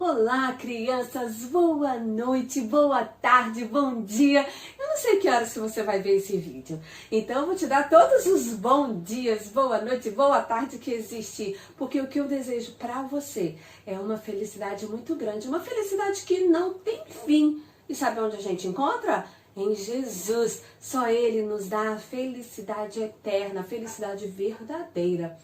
Olá, crianças! Boa noite, boa tarde, bom dia! Eu não sei que horas que você vai ver esse vídeo, então eu vou te dar todos os bons dias, boa noite, boa tarde que existir, porque o que eu desejo para você é uma felicidade muito grande, uma felicidade que não tem fim. E sabe onde a gente encontra? Em Jesus. Só Ele nos dá a felicidade eterna, a felicidade verdadeira.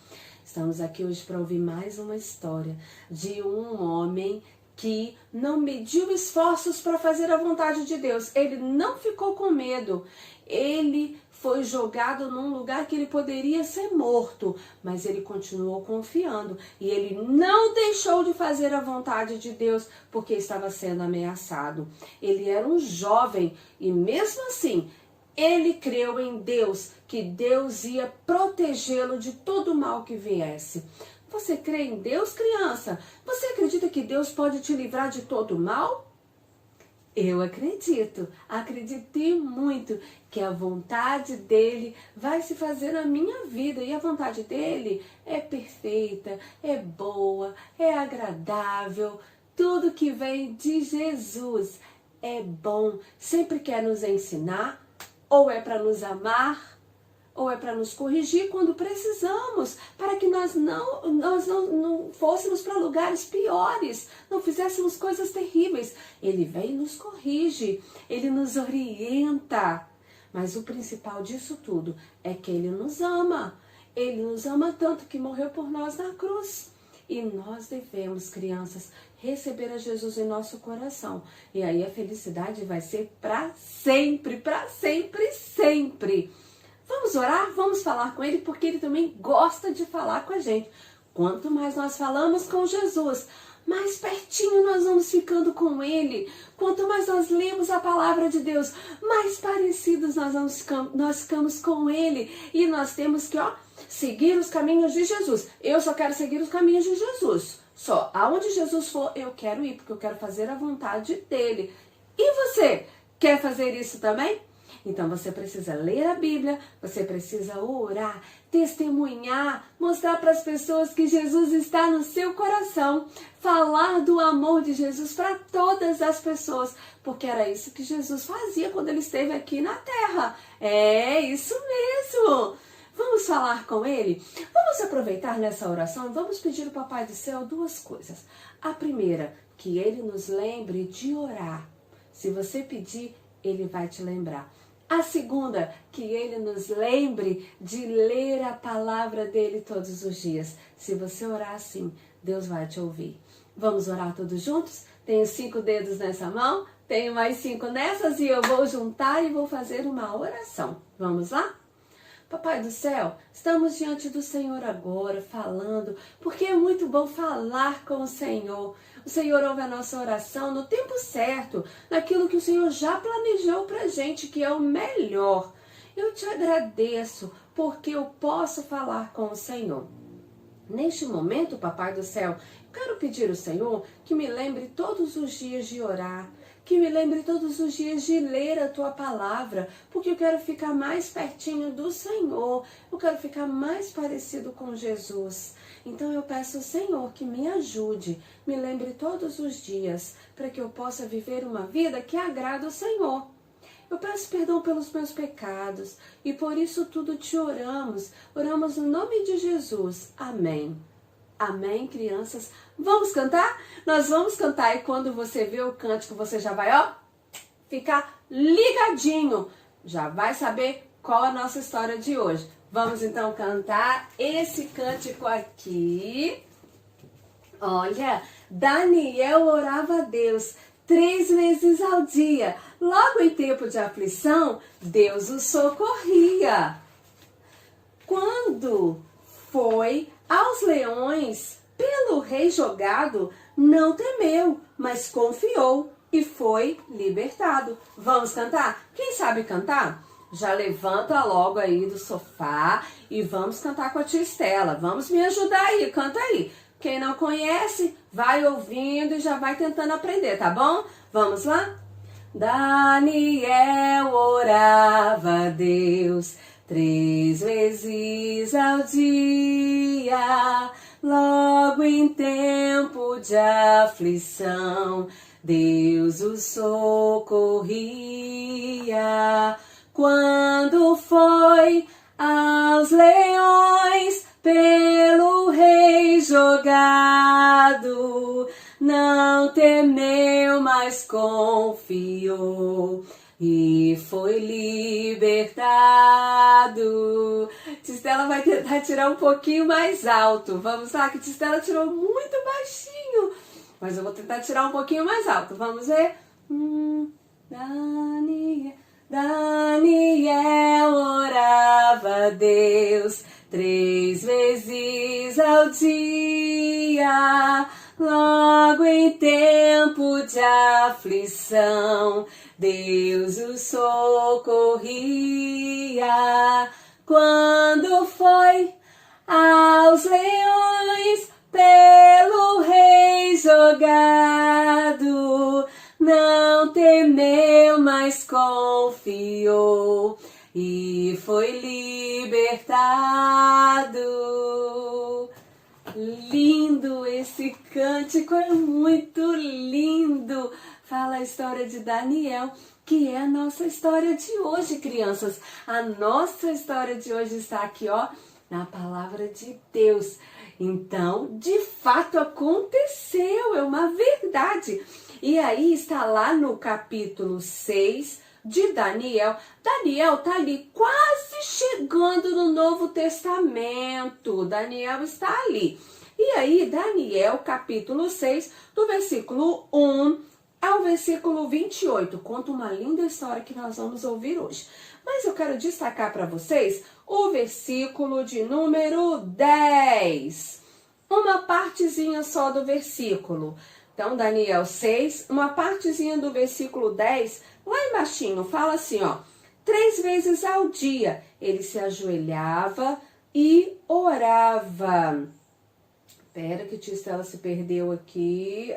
Estamos aqui hoje para ouvir mais uma história de um homem que não mediu esforços para fazer a vontade de Deus. Ele não ficou com medo. Ele foi jogado num lugar que ele poderia ser morto, mas ele continuou confiando. E ele não deixou de fazer a vontade de Deus porque estava sendo ameaçado. Ele era um jovem e mesmo assim ele creu em Deus, que Deus ia protegê-lo de todo o mal que viesse. Você crê em Deus, criança? Você acredita que Deus pode te livrar de todo o mal? Eu acredito, acredito muito que a vontade dele vai se fazer na minha vida. E a vontade dele é perfeita, é boa, é agradável. Tudo que vem de Jesus é bom, sempre quer nos ensinar. Ou é para nos amar, ou é para nos corrigir quando precisamos, para que nós não fôssemos para lugares piores, não fizéssemos coisas terríveis. Ele vem e nos corrige, ele nos orienta. Mas o principal disso tudo é que ele nos ama. Ele nos ama tanto que morreu por nós na cruz. E nós devemos, crianças, receber a Jesus em nosso coração. E aí a felicidade vai ser para sempre, sempre. Vamos orar? Vamos falar com Ele, porque Ele também gosta de falar com a gente. Quanto mais nós falamos com Jesus, mais pertinho nós vamos ficando com Ele. Quanto mais nós lemos a palavra de Deus, mais parecidos nós ficamos com Ele. E nós temos que, seguir os caminhos de Jesus. Eu só quero seguir os caminhos de Jesus. Só aonde Jesus for, eu quero ir, porque eu quero fazer a vontade dele. E você, quer fazer isso também? Então você precisa ler a Bíblia, você precisa orar, testemunhar, mostrar para as pessoas que Jesus está no seu coração, falar do amor de Jesus para todas as pessoas, porque era isso que Jesus fazia quando ele esteve aqui na terra. É isso mesmo! Vamos falar com Ele? Vamos aproveitar nessa oração e vamos pedir ao Papai do Céu duas coisas. A primeira, que Ele nos lembre de orar. Se você pedir, Ele vai te lembrar. A segunda, que Ele nos lembre de ler a palavra dEle todos os dias. Se você orar assim, Deus vai te ouvir. Vamos orar todos juntos? Tenho 5 dedos nessa mão, tenho mais 5 nessas e eu vou juntar e vou fazer uma oração. Vamos lá? Papai do Céu, estamos diante do Senhor agora, falando, porque é muito bom falar com o Senhor. O Senhor ouve a nossa oração no tempo certo, naquilo que o Senhor já planejou pra gente, que é o melhor. Eu te agradeço, porque eu posso falar com o Senhor. Neste momento, Papai do Céu, eu quero pedir ao Senhor que me lembre todos os dias de orar, que me lembre todos os dias de ler a Tua palavra, porque eu quero ficar mais pertinho do Senhor, eu quero ficar mais parecido com Jesus. Então eu peço ao Senhor que me ajude, me lembre todos os dias, para que eu possa viver uma vida que agrada ao Senhor. Eu peço perdão pelos meus pecados e por isso tudo te oramos. Oramos no nome de Jesus. Amém. Amém, crianças? Vamos cantar? Nós vamos cantar e quando você vê o cântico, você já vai, ficar ligadinho. Já vai saber qual a nossa história de hoje. Vamos então cantar esse cântico aqui. Olha, Daniel orava a Deus 3 vezes ao dia. Logo em tempo de aflição, Deus o socorria. Quando foi aos leões pelo rei jogado, não temeu, mas confiou e foi libertado. Vamos cantar? Quem sabe cantar? Já levanta logo aí do sofá e vamos cantar com a tia Estela. Vamos me ajudar aí, canta aí. Quem não conhece, vai ouvindo e já vai tentando aprender, tá bom? Vamos lá? Daniel orava a Deus 3 vezes ao dia. logo em tempo de aflição, Deus o socorria. Quando foi aos leões pelo rei jogado, não temeu, mas confiou e foi libertado. Tistela vai tentar tirar um pouquinho mais alto. Vamos lá, que Tistela tirou muito baixinho. Mas eu vou tentar tirar um pouquinho mais alto. Vamos ver? Daniel orava a Deus 3 vezes ao dia. Logo em tempo de aflição, Deus o socorria. Quando foi aos leões pelo rei jogado, não temeu, mas confiou e foi libertado. Lindo esse cântico, é muito lindo. Fala a história de Daniel, que é a nossa história de hoje, crianças. A nossa história de hoje está aqui, ó, na palavra de Deus. Então, de fato aconteceu, é uma verdade. E aí está lá no capítulo 6 de Daniel. Daniel está ali quase chegando no Novo Testamento. Daniel está ali. E aí, Daniel, capítulo 6, do versículo 1 ao versículo 28. Conta uma linda história que nós vamos ouvir hoje. Mas eu quero destacar para vocês o versículo de número 10. Uma partezinha só do versículo. Então, Daniel 6, uma partezinha do versículo 10, lá embaixinho, fala assim, ó. 3 vezes ao dia ele se ajoelhava e orava. Espera que a tia Estela se perdeu aqui.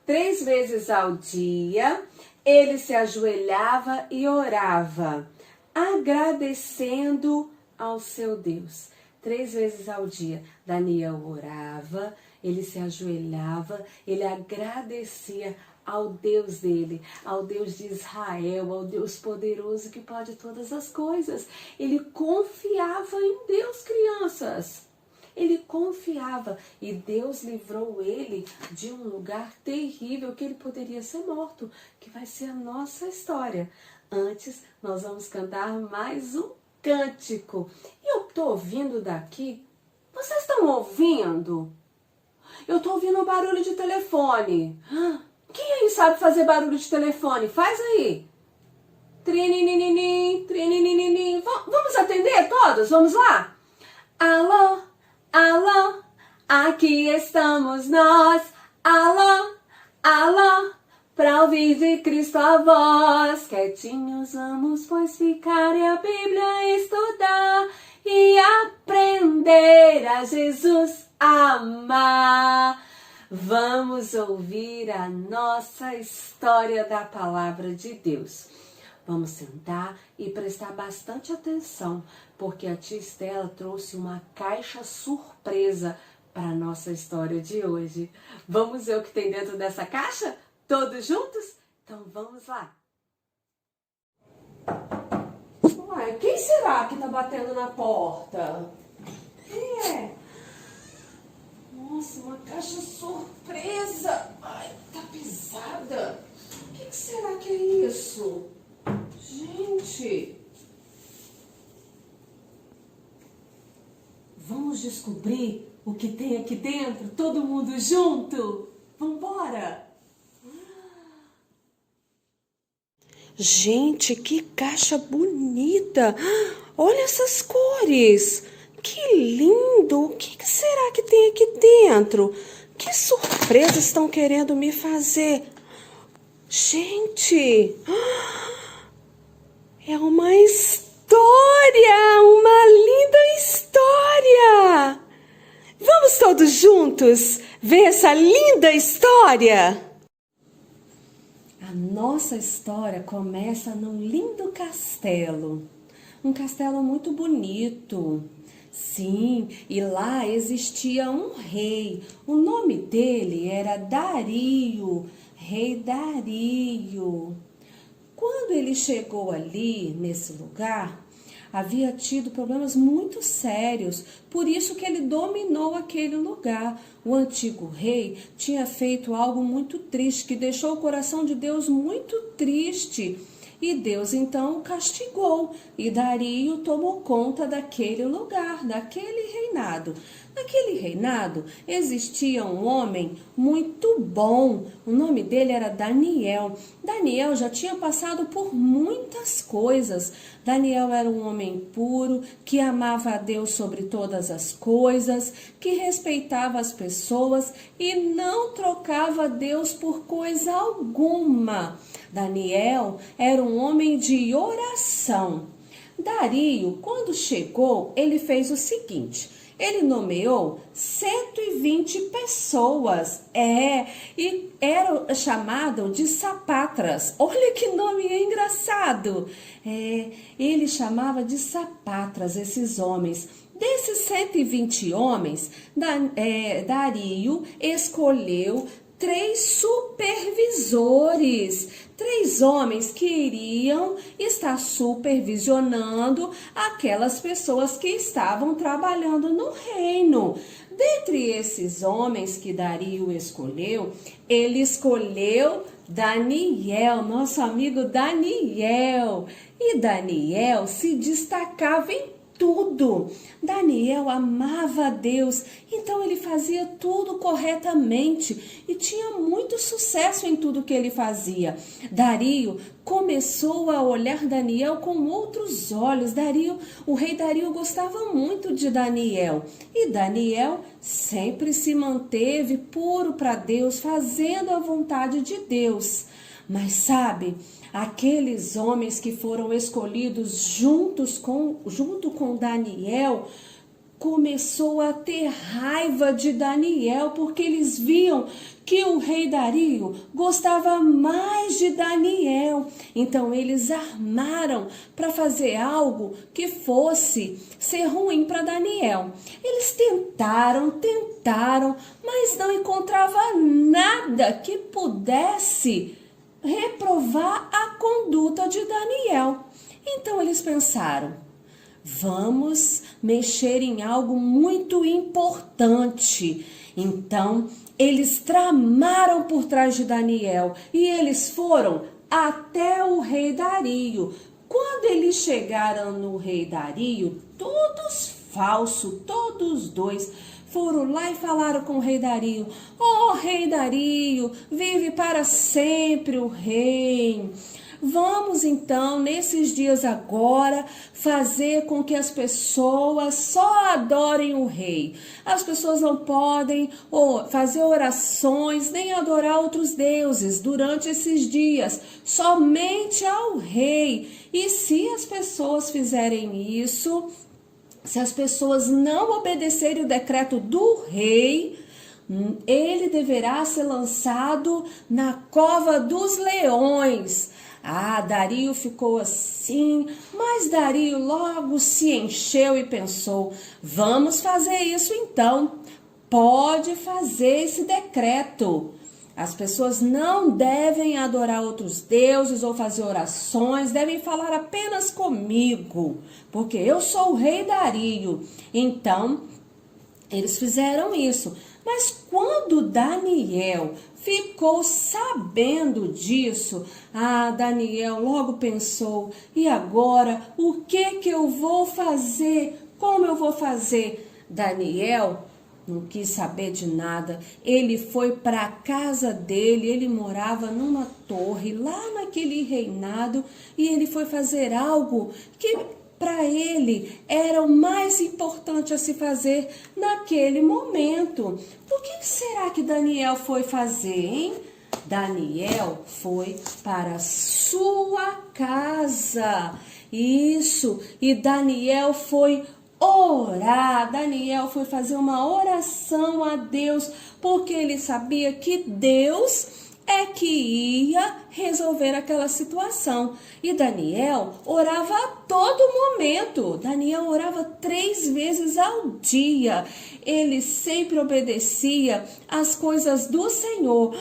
3 vezes ao dia ele se ajoelhava e orava, agradecendo ao seu Deus. 3 vezes ao dia, Daniel orava, ele se ajoelhava, ele agradecia ao Deus dele, ao Deus de Israel, ao Deus poderoso que pode todas as coisas. Ele confiava em Deus, crianças. Ele confiava e Deus livrou ele de um lugar terrível que ele poderia ser morto, que vai ser a nossa história. Antes, nós vamos cantar mais um cântico. E eu tô ouvindo daqui. Vocês estão ouvindo? Eu tô ouvindo um barulho de telefone. Quem aí sabe fazer barulho de telefone? Faz aí. Trinininim, trinininim. Vamos atender todos? Vamos lá? Alô, alô, aqui estamos nós. Alô, alô, pra ouvir de Cristo a voz. Quietinhos vamos, pois, ficar e a Bíblia estudar e aprender a Jesus amar. Vamos ouvir a nossa história da palavra de Deus. Vamos sentar e prestar bastante atenção, porque a tia Estela trouxe uma caixa surpresa para a nossa história de hoje. Vamos ver o que tem dentro dessa caixa? Todos juntos? Então vamos lá. Ué, quem será que tá batendo na porta? Quem é? Nossa, uma caixa surpresa. Ai, tá pesada. O que será que é isso? Gente. Vamos descobrir o que tem aqui dentro? Todo mundo junto? Vambora! Gente, que caixa bonita! Olha essas cores! Que lindo! O que será que tem aqui dentro? Que surpresa estão querendo me fazer? Gente! É uma história! Uma linda história! Vamos todos juntos ver essa linda história? A nossa história começa num lindo castelo. Um castelo muito bonito. Sim, e lá existia um rei. O nome dele era Dario, rei Dario. Quando ele chegou ali, nesse lugar, havia tido problemas muito sérios, por isso que ele dominou aquele lugar. O antigo rei tinha feito algo muito triste, que deixou o coração de Deus muito triste. E Deus então o castigou, e Dario tomou conta daquele lugar, daquele reinado. Naquele reinado existia um homem muito bom, o nome dele era Daniel. Daniel já tinha passado por muitas coisas. Daniel era um homem puro, que amava a Deus sobre todas as coisas, que respeitava as pessoas e não trocava Deus por coisa alguma. Daniel era um homem de oração. Dario, quando chegou, ele fez o seguinte: ele nomeou 120 pessoas, e eram chamados de sapatras. Olha que nome engraçado! Ele chamava de sapatras esses homens. Desses 120 homens, Dario escolheu 3 supervisores, 3 homens que iriam estar supervisionando aquelas pessoas que estavam trabalhando no reino. Dentre esses homens que Dario escolheu, ele escolheu Daniel, nosso amigo Daniel. E Daniel se destacava em tudo. Daniel amava a Deus, então ele fazia tudo corretamente e tinha muito sucesso em tudo que ele fazia. Dario começou a olhar Daniel com outros olhos. O rei Dario gostava muito de Daniel, e Daniel sempre se manteve puro para Deus, fazendo a vontade de Deus. Mas sabe, aqueles homens que foram escolhidos junto com Daniel, começou a ter raiva de Daniel, porque eles viam que o rei Dario gostava mais de Daniel. Então eles armaram para fazer algo que fosse ser ruim para Daniel. Eles tentaram, mas não encontravam nada que pudesse reprovar a conduta de Daniel. Então eles pensaram: vamos mexer em algo muito importante. Então eles tramaram por trás de Daniel e eles foram até o rei Dario. Quando eles chegaram no rei Dario, todos falsos, todos dois, foram lá e falaram com o rei Dario: "Ó rei Dario, vive para sempre o rei. Vamos então, nesses dias agora, fazer com que as pessoas só adorem o rei. As pessoas não podem fazer orações nem adorar outros deuses durante esses dias, somente ao rei. E se as pessoas fizerem isso, se as pessoas não obedecerem o decreto do rei, ele deverá ser lançado na cova dos leões." Dario ficou assim, mas Dario logo se encheu e pensou: vamos fazer isso então, pode fazer esse decreto. As pessoas não devem adorar outros deuses ou fazer orações, devem falar apenas comigo, porque eu sou o rei Dario. Então, eles fizeram isso. Mas quando Daniel ficou sabendo disso, Daniel logo pensou: e agora, o que eu vou fazer? Como eu vou fazer? Daniel não quis saber de nada. Ele foi para a casa dele, ele morava numa torre lá naquele reinado, e ele foi fazer algo que para ele era o mais importante a se fazer naquele momento. O que será que Daniel foi fazer, hein? Daniel foi para a sua casa. Isso, e Daniel foi orar. Daniel foi fazer uma oração a Deus, porque ele sabia que Deus é que ia resolver aquela situação. E Daniel orava a todo momento. Daniel orava 3 vezes ao dia. Ele sempre obedecia às coisas do Senhor.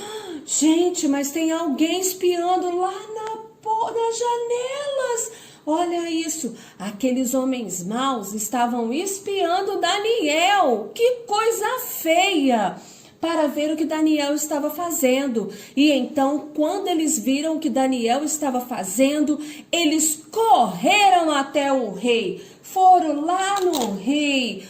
Gente, mas tem alguém espiando lá nas janelas. Olha isso, aqueles homens maus estavam espiando Daniel. Que coisa feia! Para ver o que Daniel estava fazendo. E então, quando eles viram o que Daniel estava fazendo, eles correram até o rei. Foram lá no rei.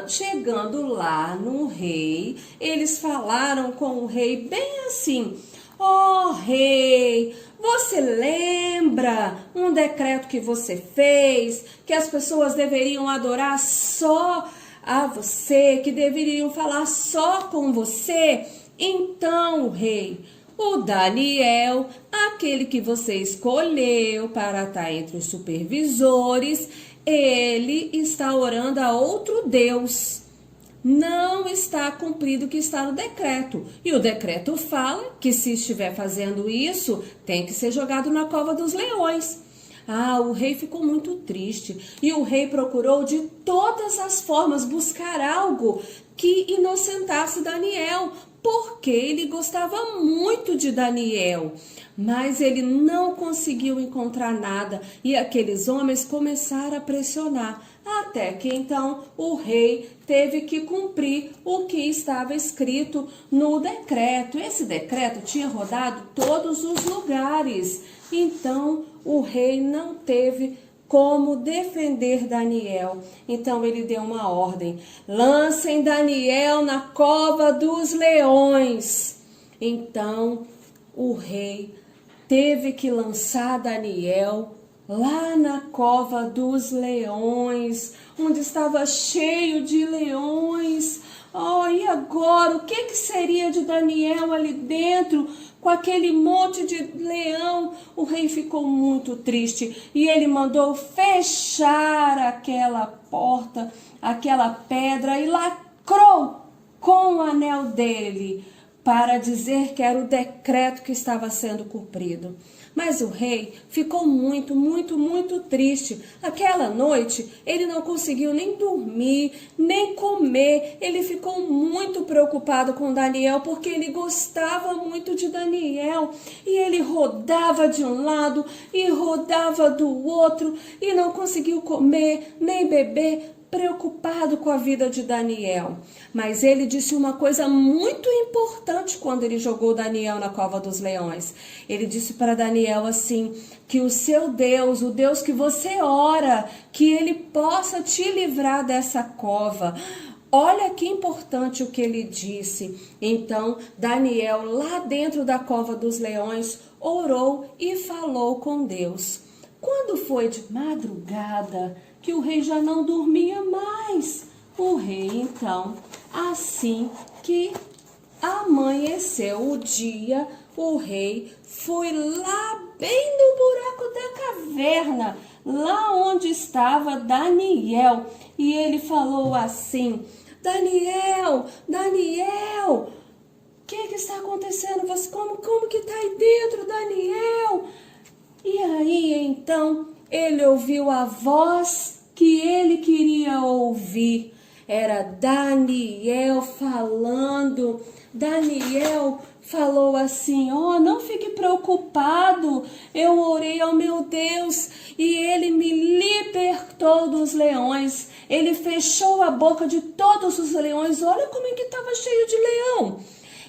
Chegando lá no rei, eles falaram com o rei bem assim: ó rei, você lembra um decreto que você fez, que as pessoas deveriam adorar só a você, que deveriam falar só com você? Então, rei, o Daniel, aquele que você escolheu para estar entre os supervisores, ele está orando a outro Deus. Não está cumprido o que está no decreto. E o decreto fala que se estiver fazendo isso, tem que ser jogado na cova dos leões. O rei ficou muito triste e o rei procurou de todas as formas buscar algo que inocentasse Daniel, porque ele gostava muito de Daniel. Mas ele não conseguiu encontrar nada e aqueles homens começaram a pressionar. Até que então o rei teve que cumprir o que estava escrito no decreto. Esse decreto tinha rodado todos os lugares. Então o rei não teve como defender Daniel. Então ele deu uma ordem: lancem Daniel na cova dos leões. Então o rei teve que lançar Daniel lá na cova dos leões, onde estava cheio de leões. E agora, o que seria de Daniel ali dentro, com aquele monte de leão? O rei ficou muito triste e ele mandou fechar aquela porta, aquela pedra, e lacrou com o anel dele, para dizer que era o decreto que estava sendo cumprido. Mas o rei ficou muito, muito, muito triste. Aquela noite ele não conseguiu nem dormir, nem comer. Ele ficou muito preocupado com Daniel, porque ele gostava muito de Daniel. E ele rodava de um lado e rodava do outro e não conseguiu comer nem beber, preocupado com a vida de Daniel. Mas ele disse uma coisa muito importante quando ele jogou Daniel na cova dos leões. Ele disse para Daniel assim, que o seu Deus, o Deus que você ora, que ele possa te livrar dessa cova. Olha que importante o que ele disse. Então Daniel, lá dentro da cova dos leões, orou e falou com Deus. Quando foi de madrugada, que o rei já não dormia mais. O rei, então, assim que amanheceu o dia, o rei foi lá bem no buraco da caverna, lá onde estava Daniel. E ele falou assim: Daniel, Daniel, o que está acontecendo? Como que está aí dentro, Daniel? E aí, então, ele ouviu a voz que ele queria ouvir. Era Daniel falando. Daniel falou assim: não fique preocupado, eu orei ao meu Deus e ele me libertou dos leões. Ele fechou a boca de todos os leões. Olha como é que estava cheio de leão.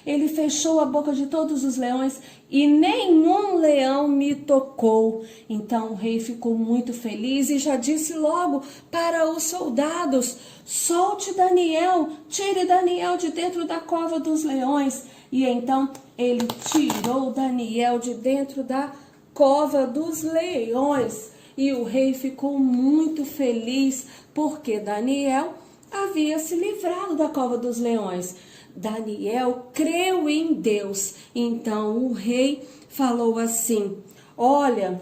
Ele fechou a boca de todos os leões e nenhum leão me tocou. Então o rei ficou muito feliz e já disse logo para os soldados: solte Daniel, tire Daniel de dentro da cova dos leões. E então ele tirou Daniel de dentro da cova dos leões. E o rei ficou muito feliz porque Daniel havia se livrado da cova dos leões. Daniel creu em Deus. Então o rei falou assim: olha,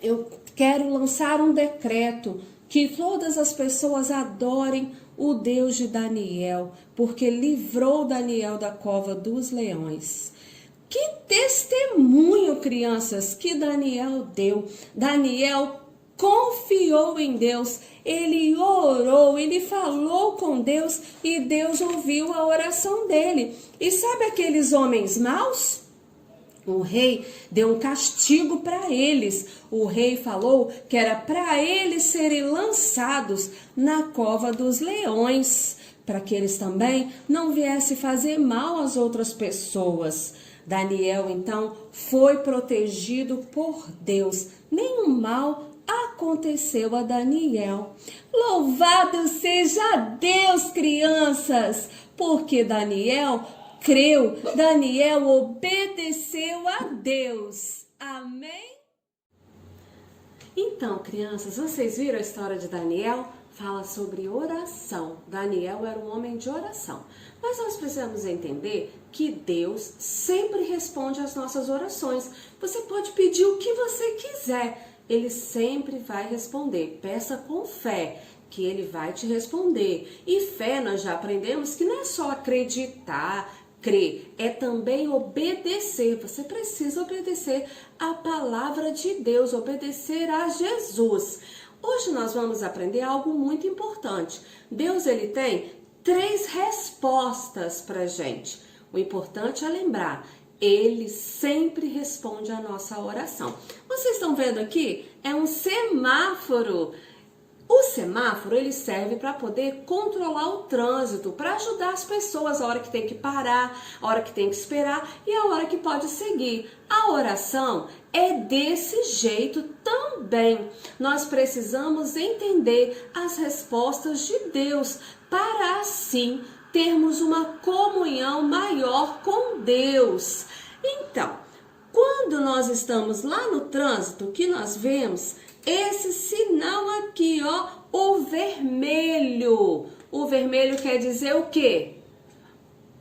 eu quero lançar um decreto que todas as pessoas adorem o Deus de Daniel, porque livrou Daniel da cova dos leões. Que testemunho, crianças, que Daniel deu. Daniel confiou em Deus, ele orou, ele falou com Deus e Deus ouviu a oração dele. E sabe aqueles homens maus? O rei deu um castigo para eles. O rei falou que era para eles serem lançados na cova dos leões, para que eles também não viessem fazer mal às outras pessoas. Daniel, então, foi protegido por Deus. Nenhum mal aconteceu a Daniel. Louvado seja Deus, crianças, porque Daniel creu, Daniel obedeceu a Deus. Amém? Então, crianças, vocês viram a história de Daniel? Fala sobre oração. Daniel era um homem de oração. Mas nós precisamos entender que Deus sempre responde às nossas orações. Você pode pedir o que você quiser. Ele sempre vai responder. Peça com fé, que ele vai te responder. E fé, nós já aprendemos que não é só acreditar, crer, é também obedecer. Você precisa obedecer a palavra de Deus, obedecer a Jesus. Hoje nós vamos aprender algo muito importante. Deus, ele tem 3 respostas para gente. O importante é lembrar, ele sempre responde a nossa oração. Vocês estão vendo aqui? É um semáforo. O semáforo, ele serve para poder controlar o trânsito, para ajudar as pessoas a hora que tem que parar, a hora que tem que esperar e a hora que pode seguir. A oração é desse jeito também. Nós precisamos entender as respostas de Deus para assim termos uma comunhão maior com Deus. Então, quando nós estamos lá no trânsito, que nós vemos esse sinal aqui, ó, o vermelho. O vermelho quer dizer o quê?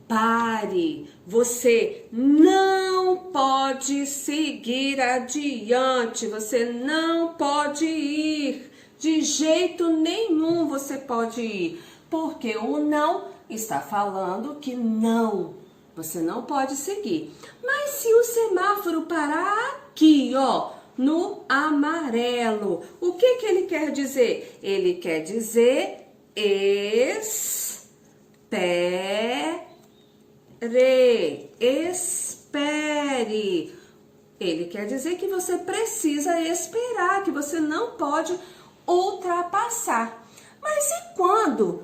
Pare. Você não pode seguir adiante. Você não pode ir. De jeito nenhum você pode ir. Porque o não está falando que não. Você não pode seguir. Mas se o semáforo parar aqui, ó, no amarelo, o que que ele quer dizer? Ele quer dizer espere. Ele quer dizer que você precisa esperar, que você não pode ultrapassar. Mas e quando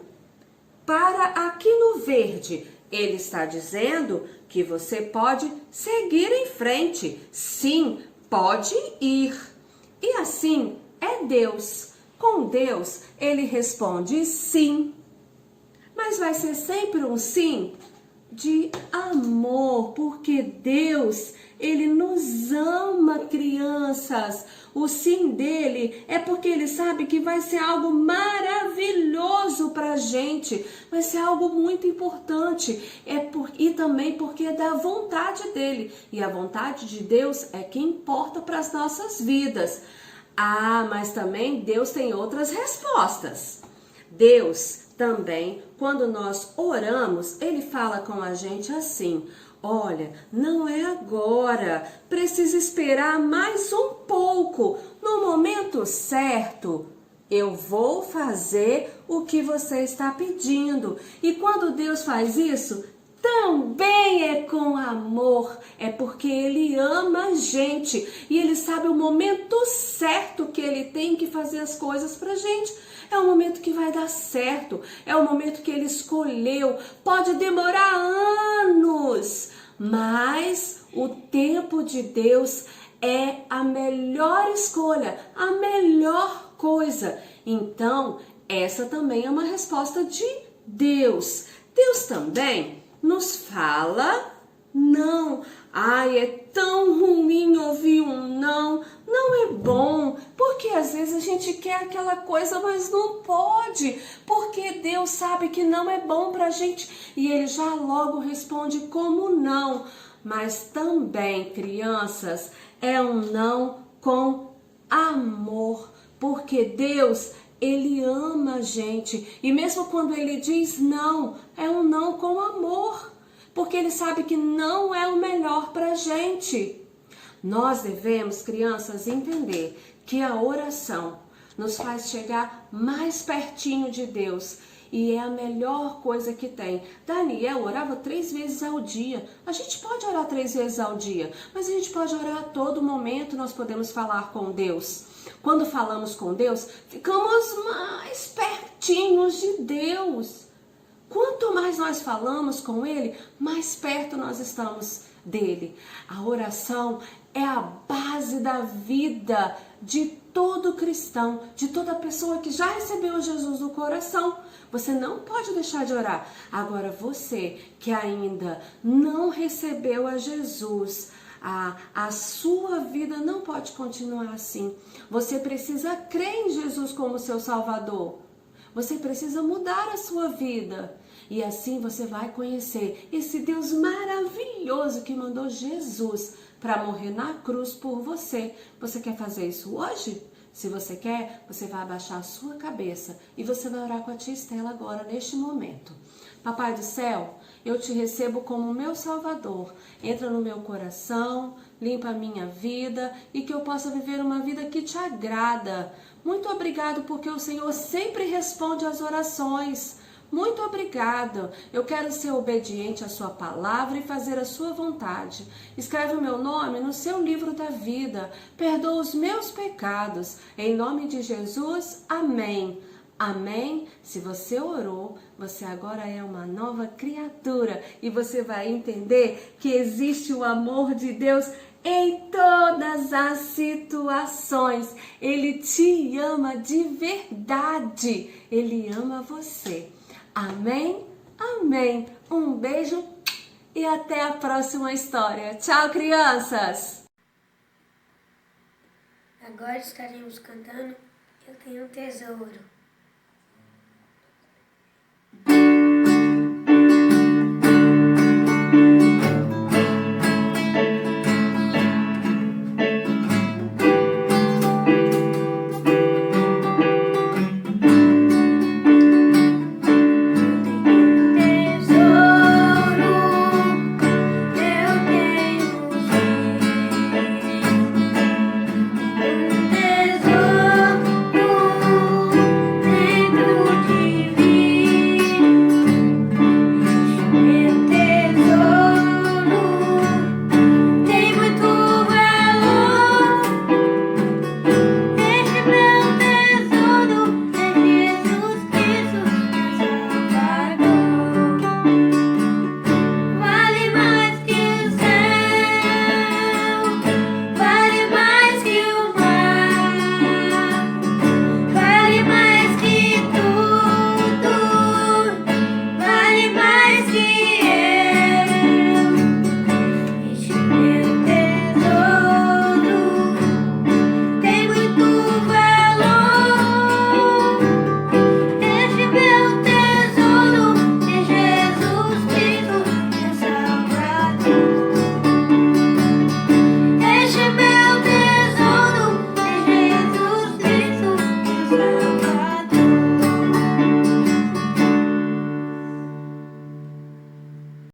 para aqui no verde? Ele está dizendo que você pode seguir em frente. Sim, pode ir. E assim é Deus. Com Deus, ele responde sim. Mas vai ser sempre um sim de amor, porque Deus, ele nos ama, crianças. O sim dele é porque ele sabe que vai ser algo maravilhoso pra gente, vai ser algo muito importante, e também porque é da vontade dele, e a vontade de Deus é que importa para as nossas vidas. Ah, mas também Deus tem outras respostas. Deus também, quando nós oramos, ele fala com a gente assim: olha, não é agora, precisa esperar mais um pouco. No momento certo, eu vou fazer o que você está pedindo. E quando Deus faz isso, também é com amor, é porque ele ama a gente e ele sabe o momento certo que ele tem que fazer as coisas pra gente. É o momento que vai dar certo, é o momento que ele escolheu. Pode demorar anos, mas o tempo de Deus é a melhor escolha, a melhor coisa. Então, essa também é uma resposta de Deus. Deus também nos fala não. Ai, é tão ruim ouvir um não. Não é bom, porque às vezes a gente quer aquela coisa, mas não pode, porque Deus sabe que não é bom pra gente e ele já logo responde como não. Mas também, crianças, é um não com amor, porque Deus Ele ama a gente. E mesmo quando ele diz não, é um não com amor. Porque ele sabe que não é o melhor para a gente. Nós devemos, crianças, entender que a oração nos faz chegar mais pertinho de Deus. E é a melhor coisa que tem. Daniel orava 3 vezes ao dia. A gente pode orar 3 vezes ao dia, mas a gente pode orar a todo momento. Nós podemos falar com Deus. Quando falamos com Deus, ficamos mais pertinhos de Deus. Quanto mais nós falamos com Ele, mais perto nós estamos dele. A oração é a base da vida de todo cristão, de toda pessoa que já recebeu Jesus no coração. Você não pode deixar de orar. Agora, você que ainda não recebeu a Jesus, a sua vida não pode continuar assim. Você precisa crer em Jesus como seu Salvador. Você precisa mudar a sua vida. E assim você vai conhecer esse Deus maravilhoso que mandou Jesus para morrer na cruz por você. Você quer fazer isso hoje? Se você quer, você vai abaixar a sua cabeça e você vai orar com a tia Estela agora, neste momento. Papai do céu, eu te recebo como meu Salvador. Entra no meu coração, limpa a minha vida e que eu possa viver uma vida que te agrada. Muito obrigado porque o Senhor sempre responde às orações. Muito obrigada. Eu quero ser obediente à sua palavra e fazer a sua vontade. Escreve o meu nome no seu livro da vida. Perdoa os meus pecados. Em nome de Jesus, amém. Amém? Se você orou, você agora é uma nova criatura e você vai entender que existe o amor de Deus em todas as situações. Ele te ama de verdade. Ele ama você. Amém? Amém. Um beijo e até a próxima história. Tchau, crianças! Agora estaremos cantando Eu Tenho um Tesouro.